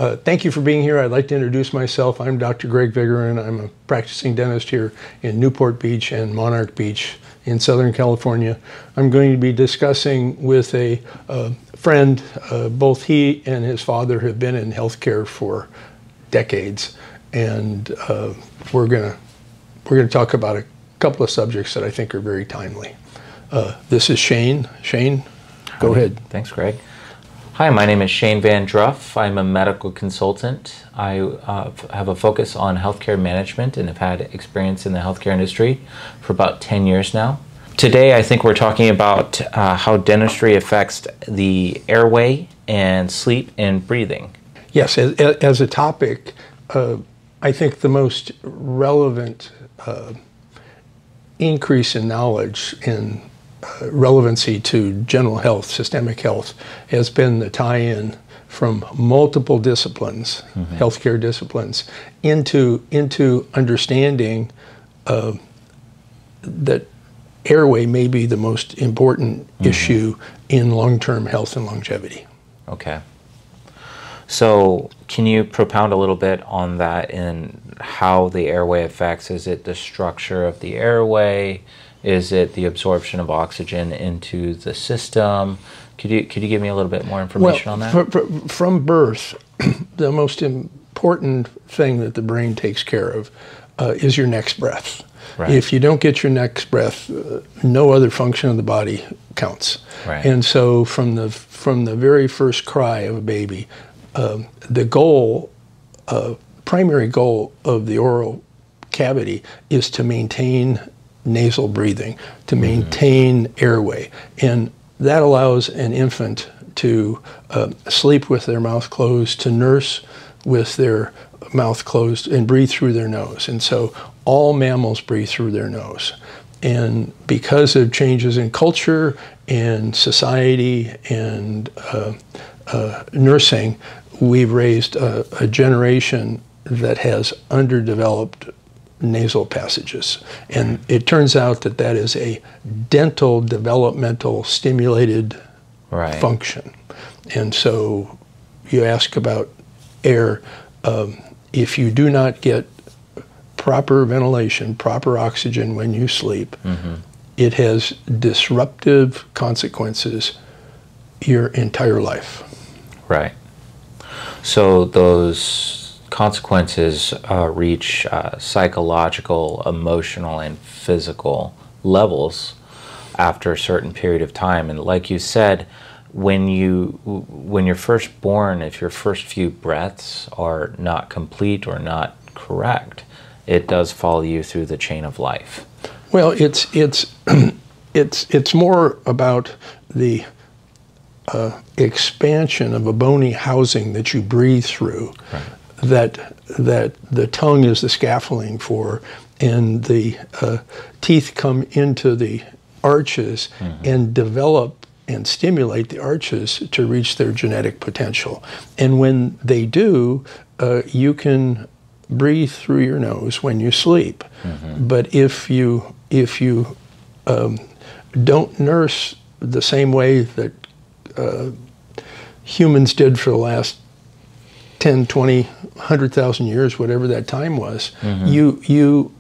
Thank you for being here. I'd like to introduce myself. I'm Dr. Greg Vigoren. I'm a practicing dentist here in Newport Beach and Monarch Beach in Southern California. I'm going to be discussing with a friend. Both he and his father have been in healthcare for decades, and we're going to talk about a couple of subjects that I think are very timely. This is Shane. Shane, go ahead. Thanks, Greg. Hi, my name is Shane Van Druff. I'm a medical consultant. I have a focus on healthcare management and have had experience in the healthcare industry for about 10 years now. Today, I think we're talking about how dentistry affects the airway and sleep and breathing. Yes, as a topic, I think the most relevant increase in knowledge in relevancy to general health, systemic health, has been the tie-in from multiple disciplines, healthcare disciplines, into understanding that airway may be the most important issue in long-term health and longevity. Okay. So can you propound a little bit on that and how the airway affects? Is it the structure of the airway? Is it the absorption of oxygen into the system? Could you give me a little bit more information on that? From birth, the most important thing that the brain takes care of is your next breath. Right. If you don't get your next breath, no other function of the body counts. Right. And so from the very first cry of a baby, the goal, primary goal of the oral cavity is to maintain nasal breathing, to maintain airway. And that allows an infant to sleep with their mouth closed, to nurse with their mouth closed, and breathe through their nose. And so all mammals breathe through their nose. And because of changes in culture and society and nursing, we've raised a generation that has underdeveloped nasal passages. And it turns out that that is a dental developmental stimulated function. And so you ask about air. If you do not get proper ventilation, proper oxygen when you sleep, it has disruptive consequences your entire life. Right. So those consequences reach psychological, emotional, and physical levels after a certain period of time. And like you said, when you're first born, if your first few breaths are not complete or not correct, it does follow you through the chain of life. Well, it's more about the expansion of a bony housing that you breathe through. Right. That the tongue is the scaffolding for, and the teeth come into the arches and develop and stimulate the arches to reach their genetic potential. And when they do, you can breathe through your nose when you sleep. But if you don't nurse the same way that humans did for the last 10, 20, 100,000 years, whatever that time was, you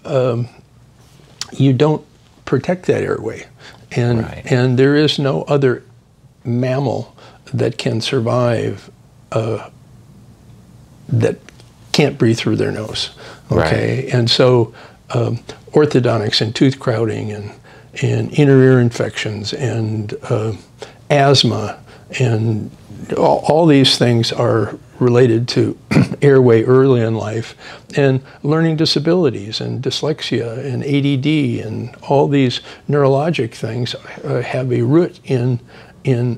don't protect that airway. And there is no other mammal that can survive that can't breathe through their nose. Okay, and so orthodontics and tooth crowding and inner ear infections and asthma and all these things are related to airway early in life, and learning disabilities and dyslexia and ADD and all these neurologic things have a root in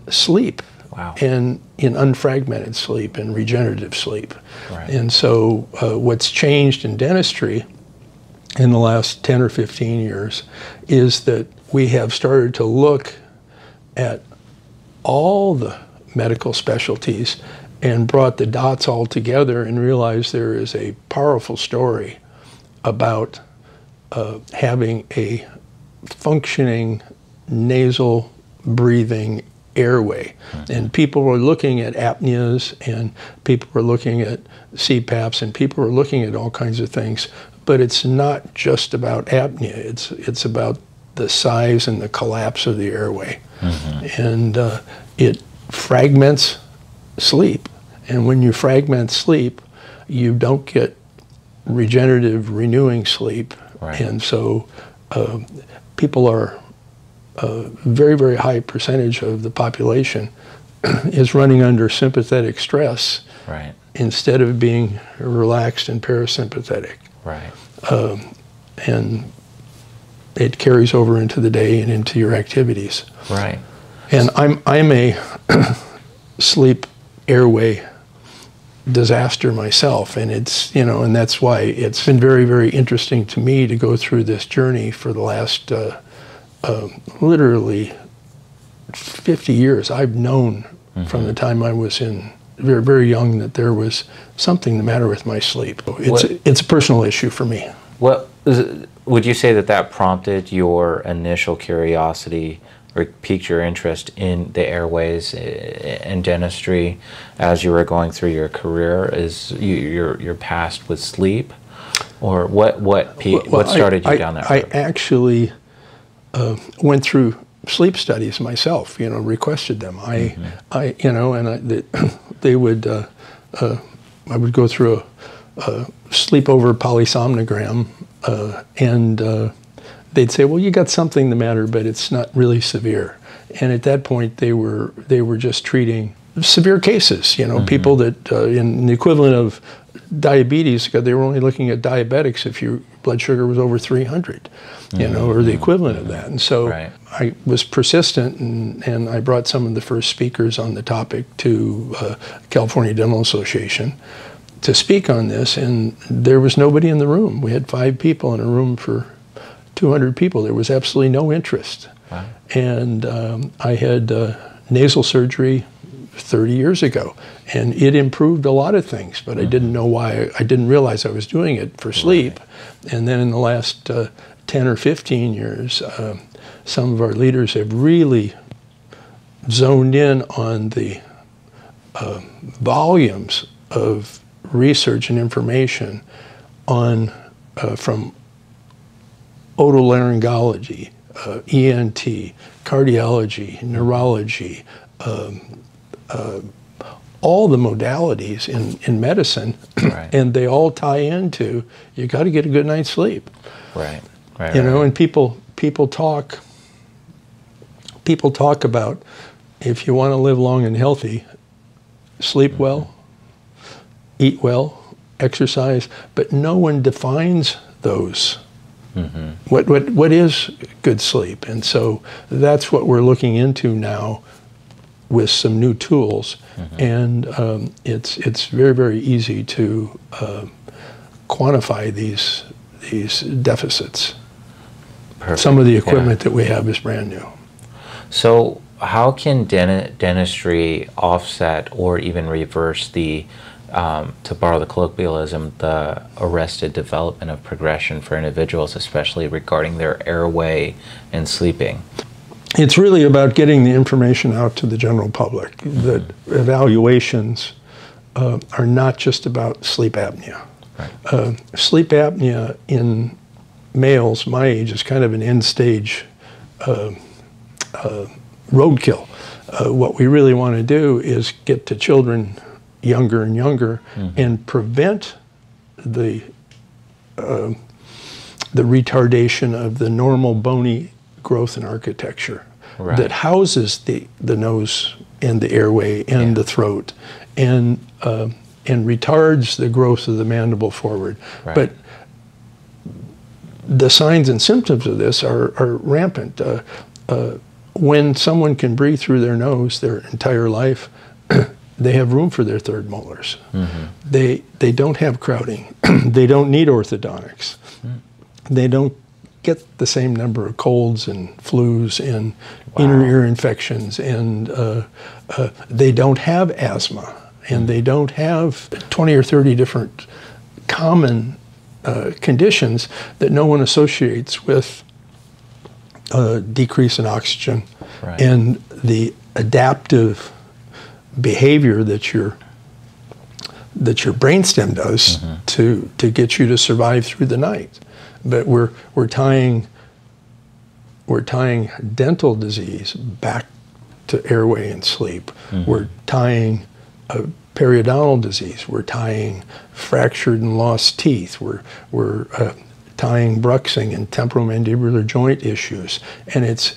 sleep. Wow. And in unfragmented sleep and regenerative sleep. Right. And so what's changed in dentistry in the last 10 or 15 years is that we have started to look at all the medical specialties and brought the dots all together and realized there is a powerful story about having a functioning nasal breathing airway. And people were looking at apneas, and people were looking at CPAPs, and people were looking at all kinds of things. But it's not just about apnea. It's about the size and the collapse of the airway. And it fragments sleep. And when you fragment sleep, you don't get regenerative, renewing sleep. Right. And so people are, a very, very high percentage of the population is running under sympathetic stress, Right. instead of being relaxed and parasympathetic. Right. And it carries over into the day and into your activities. Right. And I'm a sleep airway disaster myself, and it's, you know, and that's why it's been very, very interesting to me to go through this journey for the last literally 50 years. I've known from the time I was very, very young that there was something the matter with my sleep. It's a personal issue for me. What would you say that prompted your initial curiosity or piqued your interest in the airways and dentistry as you were going through your career? Is your past with sleep, or what started you down that road? I actually went through sleep studies myself. You know, requested them. They would. I would go through a sleepover polysomnogram, and they'd say, "Well, you got something the matter, but it's not really severe." And at that point, they were just treating severe cases. You know, people that in the equivalent of diabetes, they were only looking at diabetics if your blood sugar was over 300, you know, or the equivalent of that. And so I was persistent, and I brought some of the first speakers on the topic to California Dental Association to speak on this, and there was nobody in the room. We had 5 people in a room for 200 people. There was absolutely no interest. Wow. And I had nasal surgery 30 years ago, and it improved a lot of things, but I didn't know why. I didn't realize I was doing it for sleep. And then in the last 10 or 15 years, some of our leaders have really zoned in on the volumes of research and information on from otolaryngology, ENT, cardiology, neurology, all the modalities in medicine, and they all tie into, you got to get a good night's sleep. Right. You know, and people talk about, if you want to live long and healthy, sleep well, eat well, exercise, but no one defines those. What is good sleep? And so that's what we're looking into now with some new tools, and it's very, very easy to quantify these deficits. Perfect. Some of the equipment that we have is brand new. So how can dentistry offset or even reverse the, to borrow the colloquialism, the arrested development of progression for individuals, especially regarding their airway and sleeping? It's really about getting the information out to the general public, that evaluations are not just about sleep apnea. Sleep apnea in males my age is kind of an end-stage roadkill. What we really want to do is get to children younger and younger and prevent the retardation of the normal bony growth and architecture that houses the nose and the airway and the throat, and retards the growth of the mandible forward. But the signs and symptoms of this are rampant. When someone can breathe through their nose their entire life, they have room for their third molars. They don't have crowding. They don't need orthodontics. They don't get the same number of colds and flus and inner ear infections, and they don't have asthma, and they don't have 20 or 30 different common conditions that no one associates with decrease in oxygen and the adaptive behavior that your brainstem does to get you to survive through the night. But we're tying dental disease back to airway and sleep. We're tying periodontal disease. We're tying fractured and lost teeth. We're tying bruxing and temporomandibular joint issues. And it's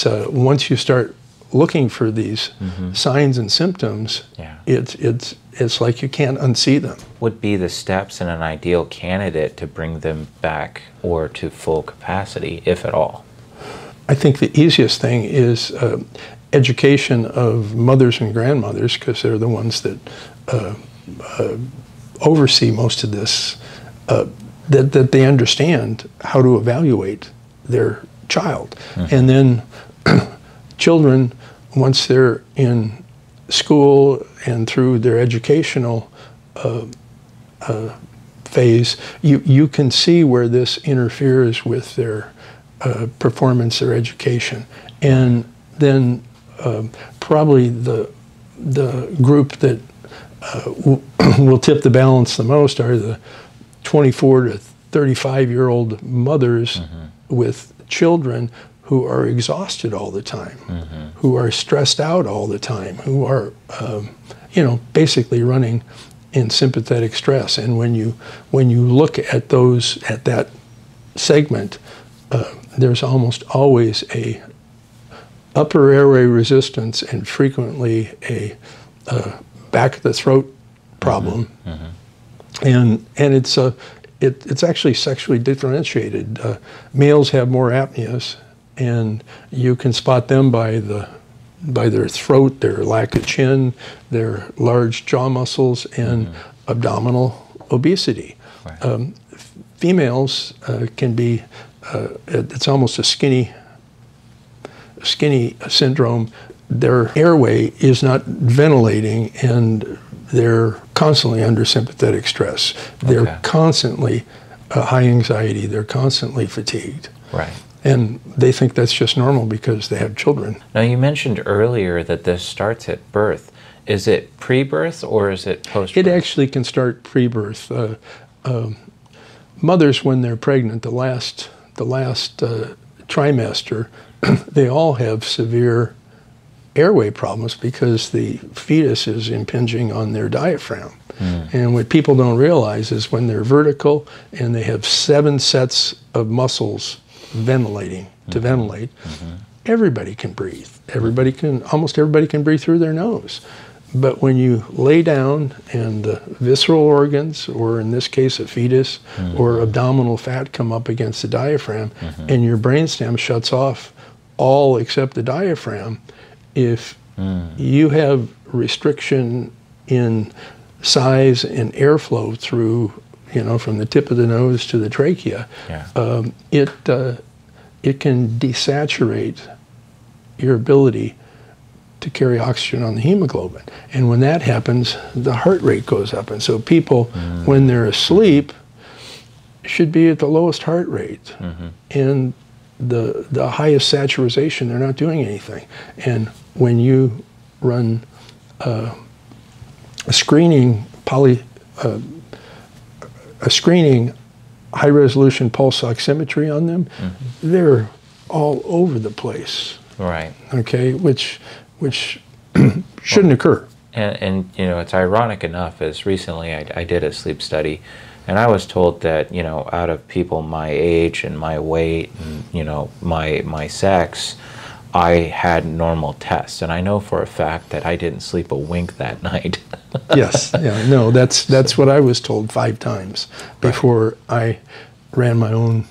once you start looking for these signs and symptoms, it's like you can't unsee them. Would be the steps in an ideal candidate to bring them back or to full capacity, if at all? I think the easiest thing is education of mothers and grandmothers, because they're the ones that oversee most of this, that they understand how to evaluate their child. And then children, once they're in school and through their educational phase, you can see where this interferes with their performance, their education. And then probably the group that will tip the balance the most are the 24 to 35-year-old mothers with children who are exhausted all the time, who are stressed out all the time, who are, basically running in sympathetic stress. And when you look at that segment, there's almost always a upper airway resistance and frequently a back of the throat problem. And it's actually sexually differentiated. Males have more apneas, and you can spot them by their throat, their lack of chin, their large jaw muscles, and abdominal obesity. Right. Females can be, it's almost a skinny syndrome. Their airway is not ventilating, and they're constantly under sympathetic stress. They're constantly high anxiety. They're constantly fatigued. Right. And they think that's just normal because they have children. Now, you mentioned earlier that this starts at birth. Is it pre-birth or is it post-birth? It actually can start pre-birth. Mothers, when they're pregnant, the last trimester, they all have severe airway problems because the fetus is impinging on their diaphragm. And what people don't realize is when they're vertical and they have 7 sets of muscles ventilating to ventilate, everybody can breathe. Almost everybody can breathe through their nose. But when you lay down and the visceral organs, or in this case a fetus, or abdominal fat come up against the diaphragm, and your brainstem shuts off all except the diaphragm, if you have restriction in size and airflow through, from the tip of the nose to the trachea, it can desaturate your ability to carry oxygen on the hemoglobin. And when that happens, the heart rate goes up. And so people, when they're asleep, should be at the lowest heart rate. And the highest saturation, they're not doing anything. And when you run a screening high-resolution pulse oximetry on them, they're all over the place. Right. Okay, which shouldn't occur. And it's ironic enough, as recently I did a sleep study, and I was told that, out of people my age and my weight and, my sex, I had normal tests. And I know for a fact that I didn't sleep a wink that night. Yes, no, that's what I was told 5 times before I ran my own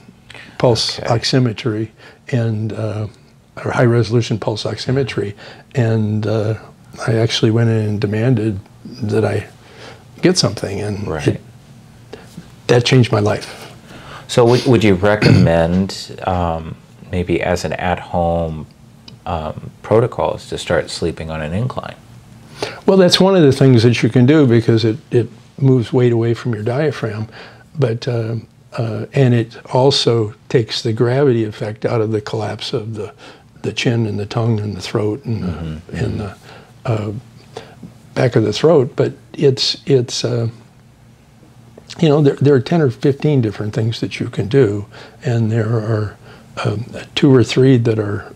pulse oximetry and or high-resolution pulse oximetry, and I actually went in and demanded that I get something, and that changed my life. So would you recommend maybe as an at-home protocol is to start sleeping on an incline? Well, that's one of the things that you can do because it moves weight away from your diaphragm, but and it also takes the gravity effect out of the collapse of the the chin and the tongue and the throat and the back of the throat, but it's you know, there are 10 or 15 different things that you can do, and there are 2 or 3 that are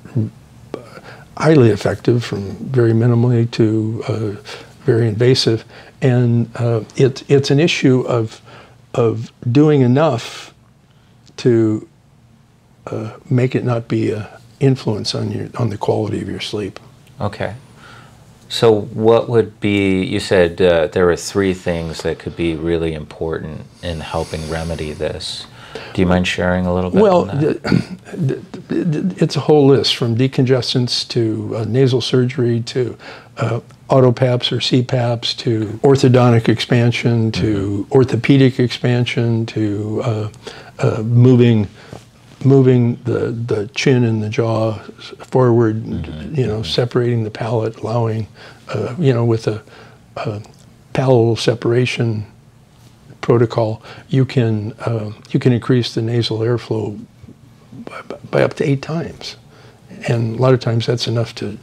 highly effective, from very minimally to very invasive, and it's an issue of doing enough to make it not be an influence on the quality of your sleep. Okay. So what would be, you said there were 3 things that could be really important in helping remedy this. Do you mind sharing a little bit on that? It's a whole list, from decongestants to nasal surgery to autopaps or CPAPs to orthodontic expansion to orthopedic expansion to moving the chin and the jaw forward, you know, separating the palate, allowing, you know, with a palatal separation protocol, you can increase the nasal airflow by up to 8 times, and a lot of times that's enough to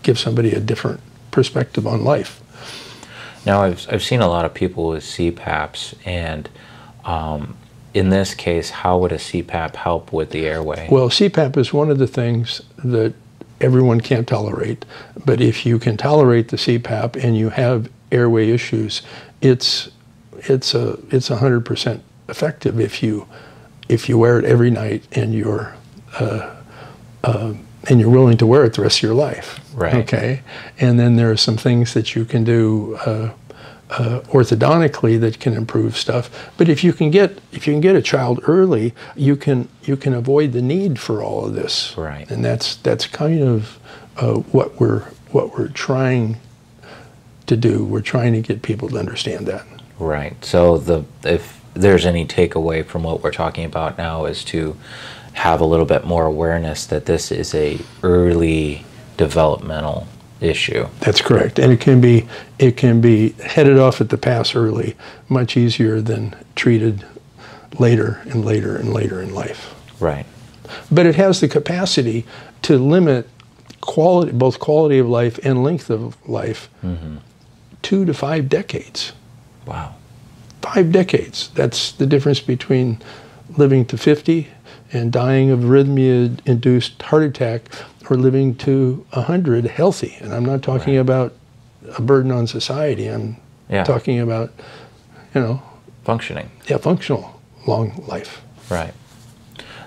give somebody a different perspective on life. Now, I've seen a lot of people with CPAPs, and in this case, how would a CPAP help with the airway? Well, CPAP is one of the things that everyone can't tolerate, but if you can tolerate the CPAP and you have airway issues, it's 100% effective if you wear it every night and you're willing to wear it the rest of your life. Right. Okay. And then there are some things that you can do orthodontically that can improve stuff. But if you can get a child early, you can avoid the need for all of this. Right. And that's kind of what we're trying to do. We're trying to get people to understand that. Right. So if there's any takeaway from what we're talking about now, is to have a little bit more awareness that this is a early developmental issue. That's correct, and it can be headed off at the pass early, much easier than treated later and later and later in life. Right. But it has the capacity to limit both quality of life and length of life 2 to 5 decades. Wow. 5 decades. That's the difference between living to 50 and dying of arrhythmia-induced heart attack, or living to 100 healthy. And I'm not talking about a burden on society. I'm talking about, you know, functioning. Yeah, functional, long life. Right.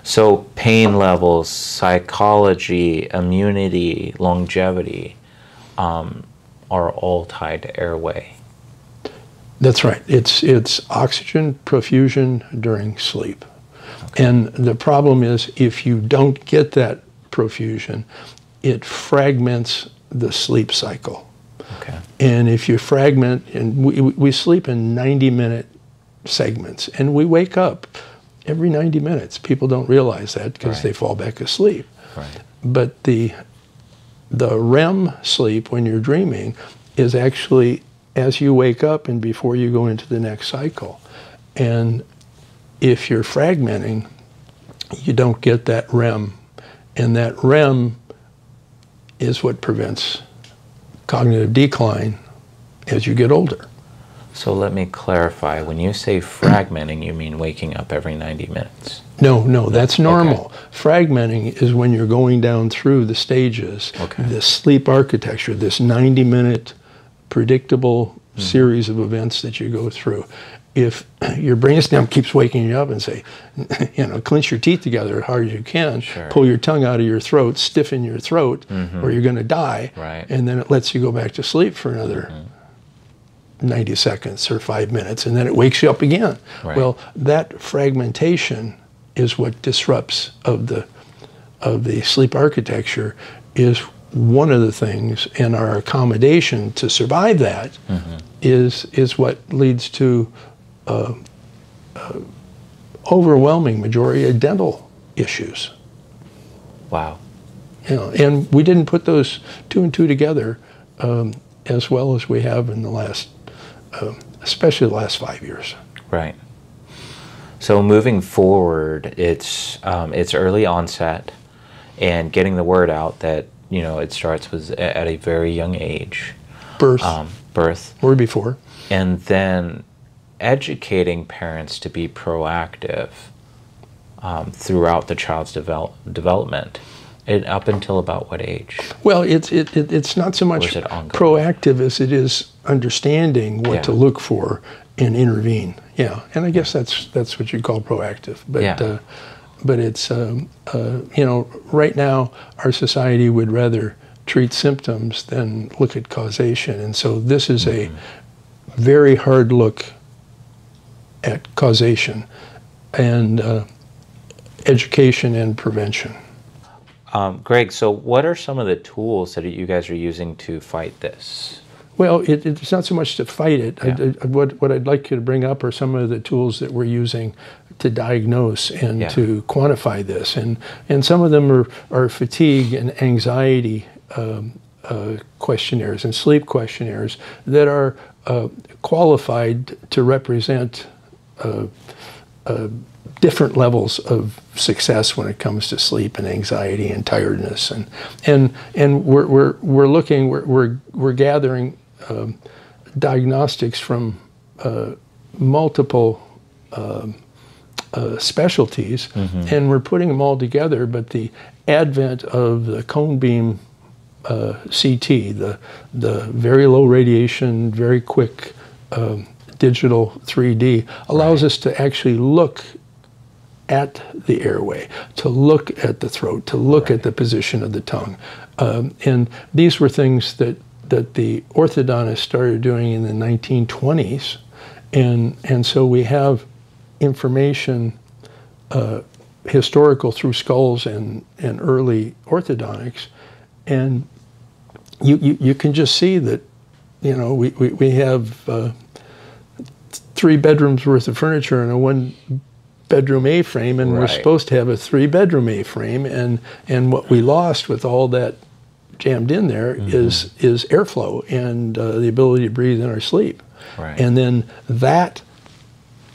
So pain levels, psychology, immunity, longevity are all tied to airway. That's right. It's oxygen profusion during sleep. Okay. And the problem is, if you don't get that profusion, it fragments the sleep cycle. Okay. And if you fragment, and we sleep in 90-minute segments, and we wake up every 90 minutes. People don't realize that because they fall back asleep. Right. But the REM sleep, when you're dreaming, is actually as you wake up and before you go into the next cycle. And if you're fragmenting, you don't get that REM. And that REM is what prevents cognitive decline as you get older. So let me clarify. When you say fragmenting, you mean waking up every 90 minutes? No, that's normal. Okay. Fragmenting is when you're going down through the stages, this sleep architecture, this 90-minute predictable series of events that you go through. If your brainstem keeps waking you up and say, you know, clench your teeth together as hard as you can, pull your tongue out of your throat, stiffen your throat, or you're going to die, and then it lets you go back to sleep for another 90 seconds or 5 minutes, and then it wakes you up again. Right. Well, that fragmentation is what disrupts of the sleep architecture, is one of the things, and our accommodation to survive that is what leads to overwhelming majority of dental issues. Wow. You know, and we didn't put those 2 and 2 together as well as we have in the last, especially the last 5 years. Right. So moving forward, it's early onset, and getting the word out that, you know, it starts with at a very young age. Birth. Or before. And then educating parents to be proactive throughout the child's development. Up until about what age? Well, it's not so much proactive as it is understanding what to look for and intervene. Yeah, and I guess that's what you call proactive. But it's you know, right now our society would rather treat symptoms than look at causation, and so this is a very hard look at causation and education and prevention. Greg, so what are some of the tools that you guys are using to fight this? Well, it's not so much to fight it. What I'd like you to bring up are some of the tools that we're using to diagnose and to quantify this. And some of them are fatigue and anxiety questionnaires and sleep questionnaires that are qualified to represent different levels of success when it comes to sleep and anxiety and tiredness, and we're gathering diagnostics from multiple specialties, and we're putting them all together. But the advent of the cone beam CT, the very low radiation, very quick digital 3D, allows us to actually look at the airway, to look at the throat, to look at the position of the tongue. And these were things that the orthodontists started doing in the 1920s. And so we have information historical through skulls and early orthodontics. And you can just see that, you know, we have 3 bedrooms worth of furniture in a 1-bedroom A-frame, and we're supposed to have a 3-bedroom A-frame, and what we lost with all that jammed in there is airflow and the ability to breathe in our sleep. And then that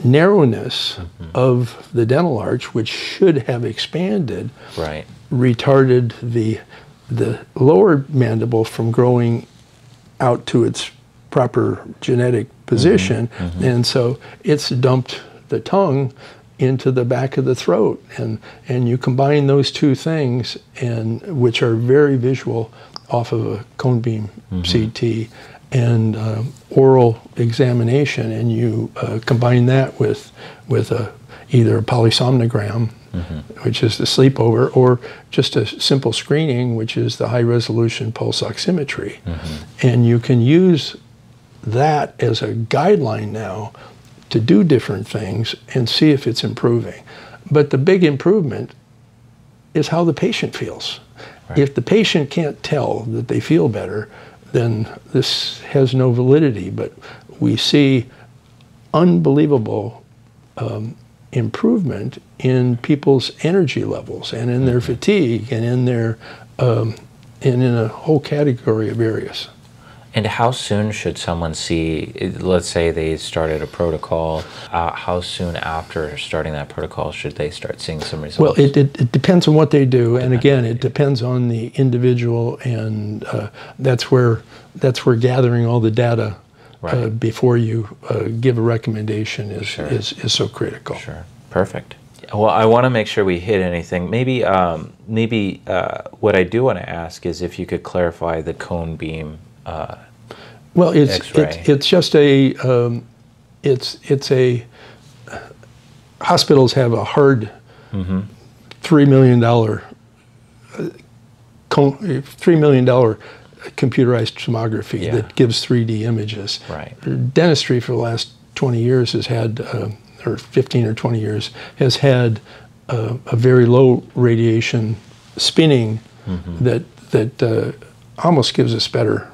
narrowness of the dental arch, which should have expanded, retarded the lower mandible from growing out to its proper genetic position, and so it's dumped the tongue into the back of the throat, and you combine those two things, and which are very visual off of a cone beam CT and oral examination, and you combine that with either a polysomnogram, which is the sleepover, or just a simple screening, which is the high resolution pulse oximetry, and you can use that as a guideline now to do different things and see if it's improving. But the big improvement is how the patient feels. If the patient can't tell that they feel better, then this has no validity. But we see unbelievable improvement in people's energy levels and in their fatigue and in their and in a whole category of areas. And how soon should someone see, let's say they started a protocol, how soon after starting that protocol should they start seeing some results? Well, it depends on what they do, and again, it depends on the individual, and that's where gathering all the data before you give a recommendation is so critical. Sure, perfect. Well, I want to make sure we hit anything. Maybe what I do want to ask is if you could clarify the cone beam. Well, it's just a hospitals have a hard $3 million computerized tomography that gives 3D images. Dentistry for the last 20 years has had, or 15 or 20 years, has had a very low radiation spinning that almost gives us better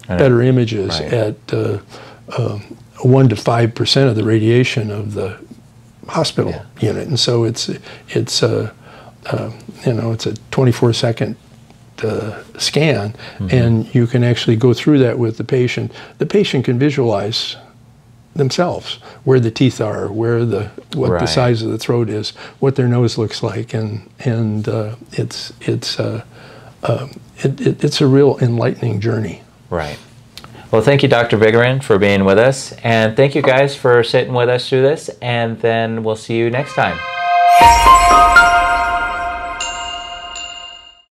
images at 1 to 5% of the radiation of the hospital unit, and so it's a 24-second scan, and you can actually go through that with the patient. The patient can visualize themselves, where the teeth are, what the size of the throat is, what their nose looks like, and it's a real enlightening journey. Right. Well, thank you, Dr. Vigoren, for being with us, and thank you guys for sitting with us through this, and then we'll see you next time.